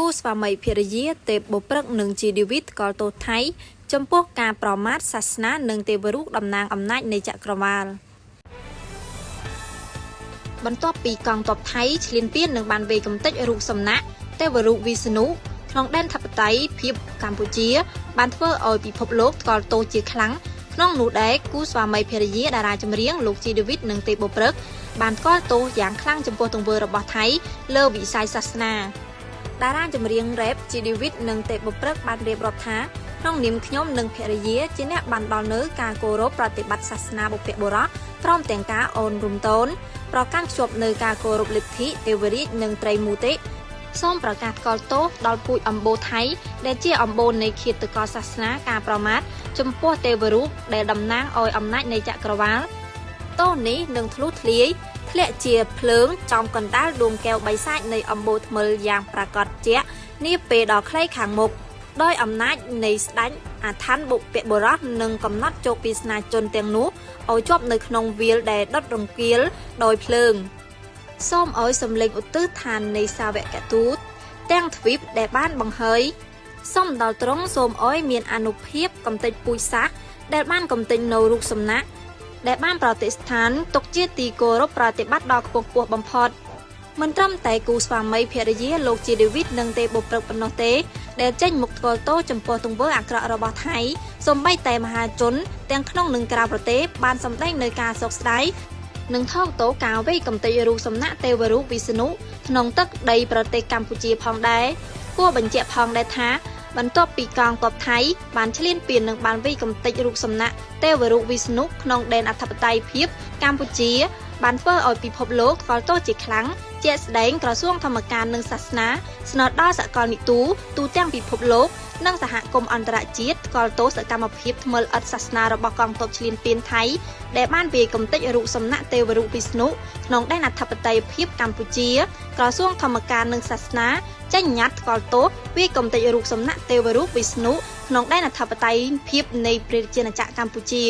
គូស្វាមីភរិយាទេពបុព្រឹកនិងជាឌីវីតកលតូថៃចំពោះការប្រមាថសាសនានិងទេវរូបតំណាងអំណាចនៃចក្រវាលបន្ទាប់ពីកងទ័ពថៃឈ្លានពាននិងបានវាយកំទេចរូបសំណាកទេវរូបវិស្ណុក្នុងដែនធិបតេយ្យភាពកម្ពុជាបានធ្វើឲ្យពិភពលោកថ្កោលទោសជាខ្លាំងក្នុងនោះដែរគូស្វាមីភរិយាតារាចម្រៀងលោកជីឌីវីតនិងទេពបុព្រឹកបានថ្កោលទោសយ៉ាងខ្លាំងចំពោះទង្វើរបស់ថៃលើវិស័យសាសនាតារាចម្រៀងរ៉េបជីឌីវីតនិងទេពបុព្រឹកបានរៀបរាប់ថាក្នុងនាមខ្ញុំនិងភរិយាជាអ្នកបានដល់នៅការគោរពប្រតិបត្តិសាសនាបុព្វបុរសព្រមទាំងការអូនរំតូនប្រកាន់ខ្ជាប់នៅការគោរពលទ្ធិទេវរាជនិងត្រីមូតិសូមប្រកាសថ្កោលទោសដល់ពូជអម្បូរថៃដែលជាអម្បូរនៃឃាតករសាសនាការប្រមាថចំពោះទេវរូបដែលតំណាងឲ្យអំណាចនៃចក្រវាលទោសនេះនឹងធ្លុះធ្លាយធ្លាក់ជាភ្លើងចំកណ្ដាលដួងកែវបីសាច់នៃអម្បូរថ្មិលយ៉ាងប្រាកដជាក់នាពេលដ៏ខ្លីខាងមុខដោយអំណាចនៃស្ដេចអាថានបុព្វបុរសនឹងកំណត់ជោគវាសនាជនទាំងនោះឲ្យជាប់នៅក្នុងវាលដែលដុតរង្គាលដោយភ្លើងសូមឲ្យសម្លេងឧទ្ទិសឋាននៃសាវកទូតទាំងទ្វីបដែលបានបង្ហើយសូមដល់ត្រង់សូមឲ្យមានអានុភាពកំទេចពូជសាសន៍ដែលបានកំទេចនៅរូបសំណាកដែលបានប្រតិស្ថានទុកជាទីគោរពប្រតិបត្តិដ៏ខ្ពង់ខ្ពស់បំផុតមិនត្រឹមតែគូស្វាមីភរិយាលោកជាឌីវីតនិងទេពបុព្រឹកប៉ុណ្ណោះទេដែលចេញមុខថ្កោលទោសចំពោះទង្វើអាក្រក់របស់ថៃសូម្បីតែមហាជនទាំងក្នុងនិងក្រៅប្រទេសបានសម្ដែងនៅការសោកស្ដាយនិងថោកទោសការវាយកំទេចរូបសំណាកទេវរូបវិស្ណុក្នុងទឹកដីប្រទេសកម្ពុជាផងដែរគួរបញ្ជាក់ផងដែរថាបន្ទាប់ពីកងទ័ពថៃបានឈ្លានពាននិងបានវាយកំទេចរូបសំណាកទេវរូបវិស្ណុក្នុងដែនអធិបតេយ្យភាពកម្ពុជាបានធ្វើឲ្យពិភពលោកថ្កោលទោសជាខ្លាំងជាក់ស្ដែងក្រសួងធម្មការនិងសាសនាស្នើដល់សកលនិទូទូទាំងពិភពលោកនិងសហគមន៍អន្តរជាតិថ្កោលទោសសកម្មភាពថ្មិលឥតសាសនារបស់កងទ័ពឈ្លានពានថៃដែលបានវាយកំទេចរូបសំណាកទេវរូបវិស្ណុក្នុងដែនអធិបតេយ្យភាពកម្ពុជាក្រសួងធម្មការនិងសាសនាចេញញត្តិថ្កោលទោសវាយកំទេចរូបសំណាកទេវរូបវិស្ណុក្នុងដែនអធិបតេយ្យភាពនៃព្រះរាជាណាចក្រកម្ពុជា